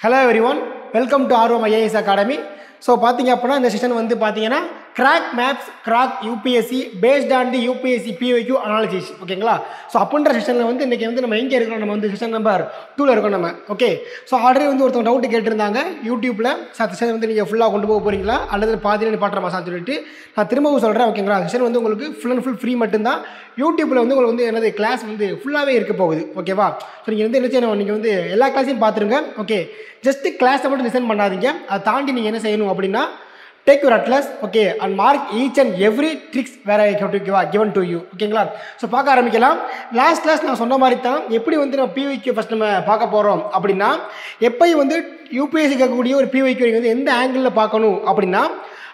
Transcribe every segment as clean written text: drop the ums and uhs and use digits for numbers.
Hello everyone, welcome to ROM IAS Academy. So பாத்தீங்க அப்படினா இந்த செஷன் வந்து பாத்தீங்கன்னா crack maps crack UPSC based on the UPSC PYQ analysis ஓகேங்களா. So அப்படின்ற செஷன்ல வந்து இன்னைக்கு வந்து நம்ம எங்க இருக்கோம், நம்ம வந்து செஷன் நம்பர் 2ல இருக்கோம் நம்ம. ஓகே, சோ ஆல்ரெடி வந்து ஒருத்தங்க டவுட் கேட்டிருந்தாங்க யூடியூப்ல செஷன் வந்து நீங்க ஃபுல்லா கொண்டு போக போறீங்களா அல்லது பாதியில நிப்பாட்டறமா சொல்லிட்டு நான் திரும்பவும் சொல்றேன். ஓகேங்களா, செஷன் வந்து உங்களுக்கு ஃபுல் அண்ட் ஃபுல் ஃப்ரீ மட்டும் தான். யூடியூப்ல வந்து உங்களுக்கு வந்து என்னது கிளாஸ் வந்து ஃபுல்லாவே இருக்க போகுது. ஓகேவா, சோ நீங்க வந்து என்ன செய்யணும், நீங்க வந்து எல்லா கிளாஸையும் பாத்துருங்க. ஓகே, ஜஸ்ட் கிளாஸை மட்டும் லிசன் பண்ணாதீங்க. அதை தாண்டி நீங்கள் என்ன செய்யணும் அப்படின்னா take your atlas, okay, and mark each and every tricks were given to you. ஓகேங்களா, ஸோ பார்க்க ஆரம்பிக்கலாம். லாஸ்ட் கிளாஸ் நான் சொன்ன மாதிரி தான் எப்படி வந்து நம்ம பிவைக்யூ ஃபஸ்ட் நம்ம பார்க்க போகிறோம் அப்படின்னா, எப்பயும் வந்து யூபிஎஸ்சி கேட்கக்கூடிய ஒரு பிவைக்யூ வந்து எந்த ஆங்கிளில் பார்க்கணும் அப்படின்னா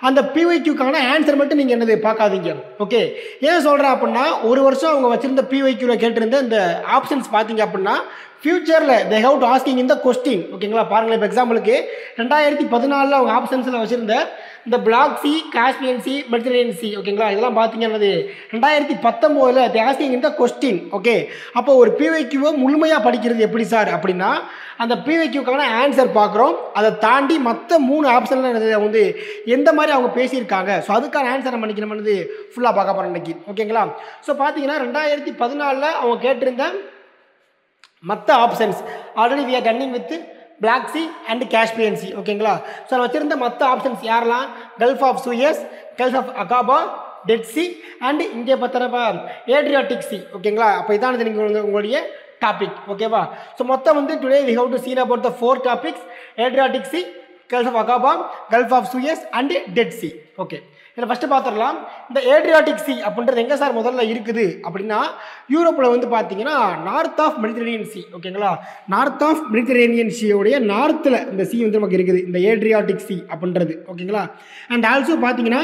அந்த பிவைக்யூக்கான ஆன்சர் மட்டும் நீங்கள் என்னது பார்க்காதீங்க. ஓகே, ஏன் சொல்கிறேன் அப்படின்னா ஒரு வருஷம் அவங்க வச்சிருந்த பிவைக்யூவில் கேட்டிருந்த இந்த ஆப்ஷன்ஸ் பார்த்தீங்க அப்படின்னா ஃபியூச்சரில் தே ஹவ் டு ஆஸ்கிங் இந்த கொஸ்டின். ஓகேங்களா, பாருங்கள், இப்போ எக்ஸாம்பிளுக்கு 2014 அவங்க ஆப்ஷன்ஸில் வச்சுருந்த இந்த Black Sea, Caspian Sea, Mediterranean Sea, ஓகேங்களா, இதெல்லாம் பார்த்தீங்கன்னா 2019 தே ஆஸ்கிங் இந்த கொஸ்டின். ஓகே, அப்போ ஒரு பிவைக்யூவை முழுமையாக படிக்கிறது எப்படி சார் அப்படின்னா அந்த பிவைக்யூக்கான ஆன்சர் பார்க்குறோம், அதை தாண்டி மற்ற 3 ஆப்ஷனில் வந்து எந்த மாதிரி அவங்க பேசியிருக்காங்க, ஸோ அதுக்கான ஆன்சர் நம்ம இன்னைக்கு நம்ம வந்து ஃபுல்லாக பார்க்க போகிறோம் இன்னைக்கு. ஓகேங்களா, ஸோ பார்த்தீங்கன்னா 2014 அவங்க கேட்டிருந்த மற்ற options already we are running with Black Sea and Caspian Sea. ஓகேங்களா, ஸோ வச்சிருந்த மற்ற ஆப்ஷன்ஸ் யாரெல்லாம் Gulf of Suez, Gulf of Aqaba, Dead Sea and இங்கே பார்த்தரப்பா ஏட்ரியாட்டிக் சி. ஓகேங்களா, அப்போ இதான் நீங்கள் உங்களுடைய டாபிக். ஓகேவா, ஸோ மொத்தம் வந்து today we have to seen about the 4 topics: Adriatic Sea, Gulf of Aqaba, Gulf of Suez and Dead Sea. Okay, இதில் ஃபஸ்ட்டு பார்த்துடலாம். இந்த ஏட்ரியாட்டிக் சி அப்படின்றது எங்கே சார் முதல்ல இருக்குது அப்படின்னா யூரோப்பில் வந்து பார்த்தீங்கன்னா நார்த் ஆஃப் மெடிட்டரேனியன் சி. ஓகேங்களா, நார்த் ஆஃப் மெடிட்டரேனியன் சியோடைய நார்த்தில் இந்த சி வந்து நமக்கு இருக்குது, இந்த ஏட்ரியாட்டிக் சி அப்படின்றது. ஓகேங்களா, அண்ட் ஆல்சோ பார்த்தீங்கன்னா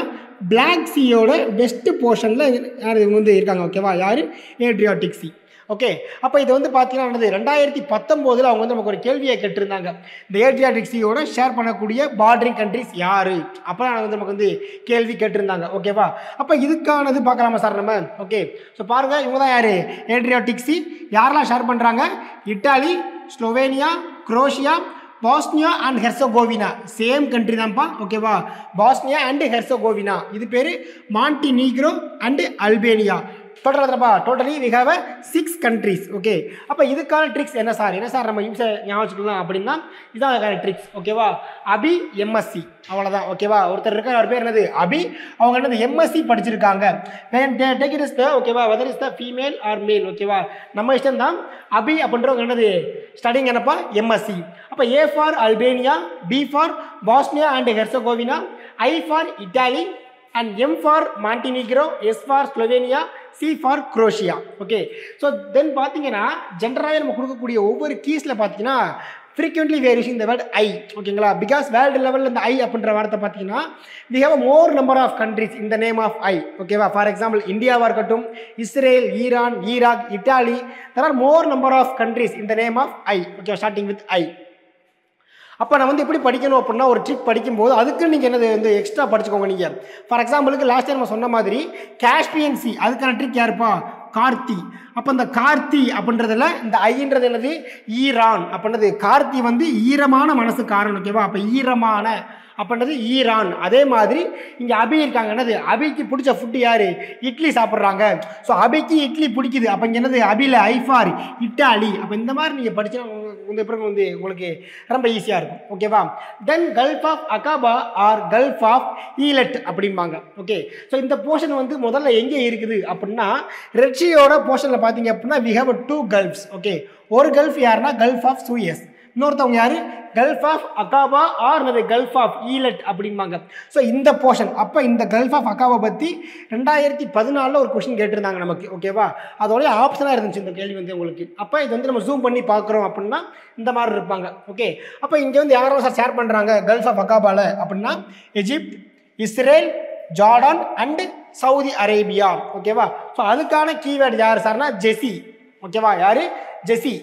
பிளாக் சியோட வெஸ்ட் போர்ஷனில் யார் இவங்க வந்து இருக்காங்க. ஓகேவா, யார் ஏட்ரியாட்டிக் சி. ஓகே, அப்போ இது வந்து பார்த்தீங்கன்னா 2019 அவங்க வந்து நமக்கு ஒரு கேள்வியை கேட்டிருந்தாங்க, இந்த ஏட்ரியாட்டிக் சியோட ஷேர் பண்ணக்கூடிய பார்டரிங் கண்ட்ரிஸ் யாரு, அப்போ வந்து நமக்கு வந்து கேள்வி கேட்டிருந்தாங்க. ஓகேவா, அப்போ இதுக்கானது பார்க்கலாமா சார் நம்ம? ஓகே, ஸோ பாருங்கள், இவங்க தான் யார் ஏட்ரியாட்டிக் சி யாரெல்லாம் ஷேர் பண்ணுறாங்க: Italy, Slovenia, Croatia, Bosnia and Herzegovina. Same country தான்ப்பா. ஓகேவா, பாஸ்னியா அண்ட் ஹெர்சகோவினா, இது பேர் Montenegro and Albania. Totally we have 6 countries. ஓகே, அப்போ இதுக்கான ட்ரிக்ஸ் என்ன சார் நம்ம யூஸ் ஞாபகம் வச்சுக்கலாம் அப்படின்னா இதான் ட்ரிக்ஸ். ஓகேவா, அபி எம்எஸ்சி, அவ்வளோதான். ஓகேவா, ஒருத்தர் இருக்கார், அவர் பேர் என்னது அபி, அவங்க என்னது எம்எஸ்சி படிச்சிருக்காங்க. டேக் இட் இஸ் த ஓகேவா whether is the female or male. ஓகேவா, நம்ம இஷ்டம் தான். அபி அப்படின்றவங்க என்னது ஸ்டடிங் என்னப்பா எம்எஸ்சி. அப்போ A for Albania, B for Bosnia and Herzegovina, I for Italy and M for Montenegro, S for Slovenia, C for Croatia. Okay, so then பார்த்தீங்கன்னா ஜென்ரலாகவே நம்ம கொடுக்கக்கூடிய ஒவ்வொரு கீஸில் பார்த்தீங்கன்னா frequently we are using the word I. ஓகேங்களா, because world லெவலில் இந்த ஐ அப்படின்ற வார்த்தை பார்த்தீங்கன்னா we have a more number of countries in the name of I. ஓகேவா, ஃபார் எக்ஸாம்பிள் இந்தியாவாக இருக்கட்டும், Israel, Iran, Iraq, Italy, there are more number of countries in the name of I. Okay, starting with I. அப்போ நான் வந்து எப்படி படிக்கணும் அப்படின்னா ஒரு trick படிக்கும்போது அதுக்கு நீங்கள் என்னது வந்து எக்ஸ்ட்ரா படிச்சுக்கோங்க. நீங்கள் ஃபார் எக்ஸாம்பிளுக்கு லாஸ்ட் டைம் நம்ம சொன்ன மாதிரி காஸ்பியன் சி, அதுக்கான ட்ரிக் யாருப்பா கார்த்தி. அப்போ இந்த கார்த்தி அப்படின்றதுல இந்த ஐன்றது என்னது ஈரான் அப்படின்றது. கார்த்தி வந்து ஈரமான மனசுக்காரன். ஓகேவா, அப்போ ஈரமான அப்படின்றது ஈரான். அதே மாதிரி இங்கே அபி இருக்காங்க, என்னது அபிக்கு பிடிச்ச ஃபுட்டு யார் இட்லி சாப்பிட்றாங்க. ஸோ அபிக்கு இட்லி பிடிக்குது, அப்போ இங்கே என்னது அபியில் ஐ ஃபார் இட்டாலி. அப்போ இந்த மாதிரி நீங்கள் படிச்சா வந்து பிறகு வந்து உங்களுக்கு ரொம்ப ஈஸியாக இருக்கும். ஓகேவா, then Gulf of Aqaba or Gulf of Eilat அப்படிம்பாங்க. ஓகே, ஸோ இந்த போர்ஷன் வந்து முதல்ல எங்கே இருக்குது அப்படின்னா ரெட்சியோட போர்ஷனில் பார்த்தீங்க அப்படின்னா வி ஹேவ் 2 கல்ஃப்ஸ். ஓகே, ஒரு கல்ஃப் யாருன்னா கல்ஃப் ஆஃப் சூயஸ், இன்னொருத்தவங்க யாரு Gulf of Aqaba or Gulf of Eilat அப்படிம்பாங்க. ஸோ இந்த போர்ஷன், அப்போ இந்த கல்ஃப் ஆஃப் அகாபா பற்றி 2014 ஒரு கொஸ்டின் கேட்டிருந்தாங்க நமக்கு. ஓகேவா, அதோடய ஆப்ஷனாக இருந்துச்சு இந்த கேள்வி வந்து உங்களுக்கு. அப்போ இது வந்து நம்ம ஜூம் பண்ணி பார்க்குறோம் அப்படின்னா இந்த மாதிரி இருப்பாங்க. ஓகே, அப்போ இங்கே வந்து யாரும் சார் ஷேர் பண்ணுறாங்க கல்ஃப் ஆஃப் அகாபாவில் அப்படின்னா Egypt, Israel, Jordan and Saudi Arabia. ஓகேவா, ஸோ அதுக்கான கீவேர்டு யார் சார்னா ஜெசி. ஓகேவா, யார் ஜெசி.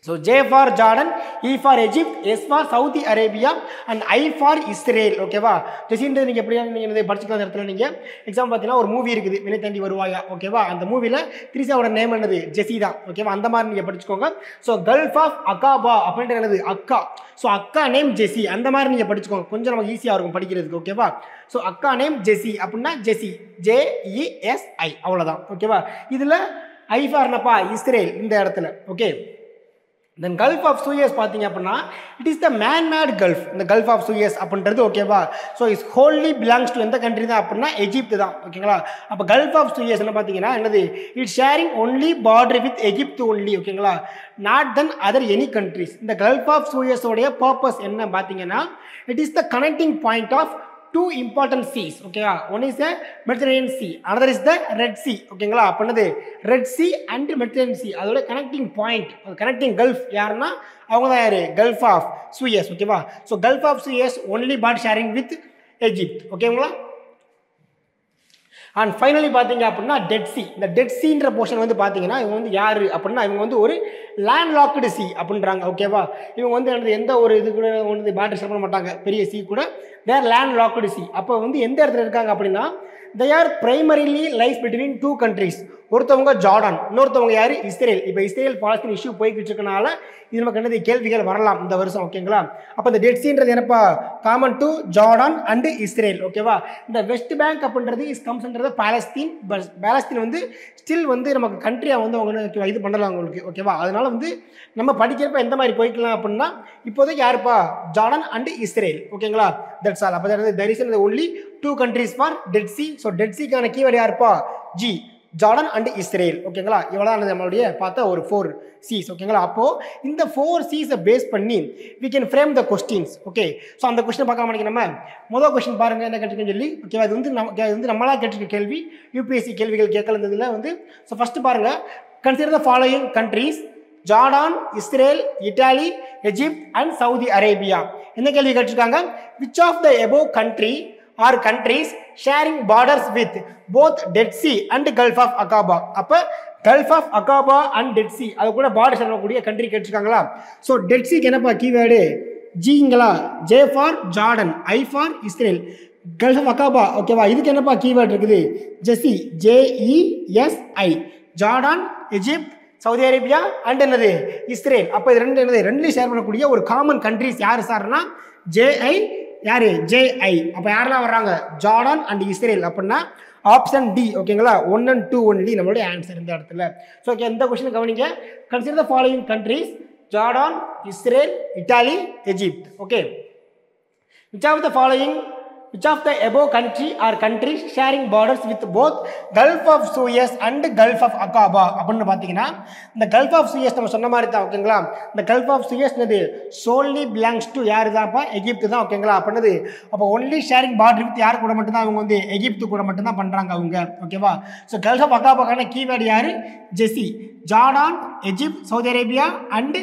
So J for Jordan, E for Egypt, S for Saudi Arabia and I for Israel. ஓகேவா ஜெசின்றது நீங்கள் எப்படியா நீங்கள் படிச்சுக்கலாம் அந்த இடத்துல நீங்கள் எக்ஸாம்பிள் பார்த்தீங்கன்னா ஒரு மூவி இருக்குது வினை தாண்டி வருவாயா ஓகேவா அந்த மூவியில் திரிசாவோட நேம் என்னது ஜெசி தான் ஓகேவா அந்த மாதிரி நீங்கள் படிச்சுக்கோங்க ஸோ கல்ஃப் ஆஃப் அகாபா அப்படின்றது என்னது அக்கா ஸோ அக்கா நேம் ஜெசி அந்த மாதிரி நீங்கள் படிச்சுக்கோங்க கொஞ்சம் நமக்கு ஈஸியாக இருக்கும் படிக்கிறதுக்கு ஓகேவா ஸோ அக்கா நேம் ஜெசி அப்படின்னா ஜெசி JESI அவ்வளோதான் ஓகேவா இதில் ஐ ஃபார்னப்பா இஸ்ரேல் இந்த இடத்துல okay Then Gulf of Suez பார்த்தீங்க அப்படின்னா it is the man-made Gulf இந்த Gulf of Suez அப்படின்றது ஓகேவா so is wholly belongs to எந்த கண்ட்ரி தான் அப்படின்னா எஜிப்து தான் ஓகேங்களா அப்போ Gulf of Suez என்ன பார்த்தீங்கன்னா என்னது it's sharing only border with Egypt only ஓகேங்களா not then other any countries இந்த Gulf of Suez உடைய பர்பஸ் என்ன பார்த்தீங்கன்னா it is the connecting point of two important seas ஓகேவா one is the Mediterranean Sea another is the Red Sea ஓகேங்களா அப்பனது Red Sea and Mediterranean Sea அதோட connecting point connecting gulf யாருன்னா அவங்க தான் யாரு Gulf of Suez ஓகேவா so Gulf of Suez only part sharing with Egypt ஓகேங்களா and finally பார்த்தீங்க அப்படின்னா டெட் சி இந்த டெட் சீன்ற போர்ஷன் வந்து பார்த்தீங்கன்னா இவங்க வந்து யார் அப்படின்னா இவங்க வந்து ஒரு லேண்ட் லாக்டு சி அப்படின்றாங்க ஓகேவா இவங்க வந்து எந்த ஒரு இது கூட வந்து பேட்டரி ஷேர் பண்ண மாட்டாங்க பெரிய சி கூட தேர் லேண்ட் லாக்டு சி அப்போ வந்து எந்த இடத்துல இருக்காங்க அப்படின்னா they are primarily lies between two countries ஒருத்தவங்க ஜார்டான் இன்னொருத்தவங்க யார் இஸ்ரேல் இப்போ இஸ்ரேல் பாலஸ்தீன் இஷ்யூ போய்கிட்டு இருக்கனால இது நமக்கு என்னது கேள்விகள் வரலாம் இந்த வருஷம் ஓகேங்களா அப்போ இந்த டெட் சீன்றது என்னப்பா common to Jordan and Israel ஓகேவா இந்த வெஸ்ட் பேங்க் அப்படின்றது இஸ் கம்ஸ்ன்றது பாலஸ்தீன் பாலஸ்தீன் வந்து ஸ்டில் வந்து நமக்கு கண்ட்ரியாக வந்து அவங்க இது பண்ணலாம் அவங்களுக்கு ஓகேவா அதனால வந்து நம்ம படிக்கிறப்ப எந்த மாதிரி போய்க்கலாம் அப்படின்னா இப்போதைக்கு யாருப்பா ஜார்டான் அண்ட் இஸ்ரேல் ஓகேங்களா தட்ஸ் ஆல் அப்போ there is only two countries for Dead Sea so dead சீக்கான கீவேர்டு யாருப்பா ஜி ஜார்டன் அண்ட் இஸ்ரேல் ஓகேங்களா இவ்வளோ நம்மளுடைய பார்த்தா ஒரு 4 C's ஓகேங்களா அப்போது இந்த 4 C's பேஸ் பண்ணி we can frame the questions okay so அந்த கொஸ்டின் பார்க்க மாட்டேங்க நம்ம முதல் கொஸ்டின் பாருங்கள் என்ன கேட்டிருக்கேன்னு சொல்லி ஓகேவா இது வந்து நம்மளாக கேட்டிருக்க கேள்வி UPSC கேள்விகள் கேட்கலந்ததில் வந்து ஸோ ஃபஸ்ட்டு பாருங்கள் consider the following countries Jordan Israel Italy Egypt and Saudi Arabia என்ன கேள்வி கேட்டிருக்காங்க which of the above country or countries sharing borders with both Dead Sea and Gulf of Aqaba அப்போ Gulf of Aqaba and Dead Sea அது கூட border சொல்லக்கூடிய country கேட்டிருக்காங்களா so dead சீக்கு என்னப்பா keyword ஜிங்களா J for Jordan I for Israel Gulf of Aqaba ஓகேவா இதுக்கு என்னப்பா keyword இருக்குது ஜெசி JESI Jordan Egypt Saudi Arabia and என்னது இஸ்ரேல் அப்போ இது ரெண்டுலையும் ஷேர் பண்ணக்கூடிய ஒரு காமன் கண்ட்ரிஸ் யார் சார்னா JI யாரு JI அப்போ யாரெல்லாம் வர்றாங்க ஜார்டான் அண்ட் இஸ்ரேல் அப்படின்னா ஆப்ஷன் டி ஓகேங்களா 1 and 2 ஒன்லி நம்மளுடைய ஆன்சர் இந்த இடத்துல ஸோ ஓகே இந்த கொஸ்டின் கவனிங்க consider the following countries Jordan Israel Italy Egypt okay which of the above country or countries sharing borders with both Gulf of Suez and Gulf of Aqaba அப்படின்னு பார்த்தீங்கன்னா இந்த Gulf of Suez நம்ம சொன்ன மாதிரி தான் ஓகேங்களா இந்த Gulf of Suez என்னது solely belongs to யாரு தான்ப்பா எகிப்து தான் ஓகேங்களா அப்படின்னது அப்போ ஒன்லி ஷேரிங் பார்டர் வித் யார் கூட மட்டும்தான் அவங்க வந்து எகிப்து கூட மட்டும்தான் பண்ணுறாங்க அவங்க ஓகேவா ஸோ Gulf of Aqabaக்கான கீவேர்டு யார் ஜெசி Jordan Egypt Saudi Arabia and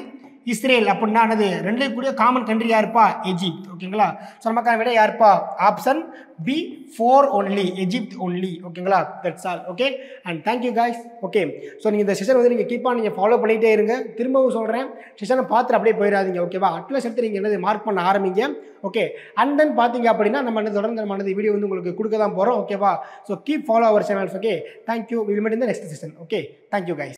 Israel அப்படின்னா ரெண்டுலேயும் கூடிய காமன் கண்ட்ரி யாருப்பா எஜிப்ட் ஓகேங்களா ஸோ நமக்கான விட யாருப்பா option B 4 only Egypt only ஓகேங்களா that's all okay and thank you guys okay so நீங்கள் இந்த செஷன் வந்து நீங்கள் கீப்பாக நீங்கள் ஃபாலோ பண்ணிகிட்டே இருங்க திரும்பவும் சொல்கிறேன் செஷனை பார்த்துட்டு அப்படியே போயிடாதீங்க ஓகேவா அட்லஸ் எடுத்து நீங்கள் என்னது மார்க் பண்ண ஆரம்பிங்க ஓகே அண்ட் தென் பார்த்தீங்க அப்படின்னா நம்ம தொடர்ந்து நம்ம வீடியோ வந்து உங்களுக்கு கொடுக்க தான் போகிறோம் ஓகேவா so keep follow our channels okay thank you will meet in the next session okay thank you guys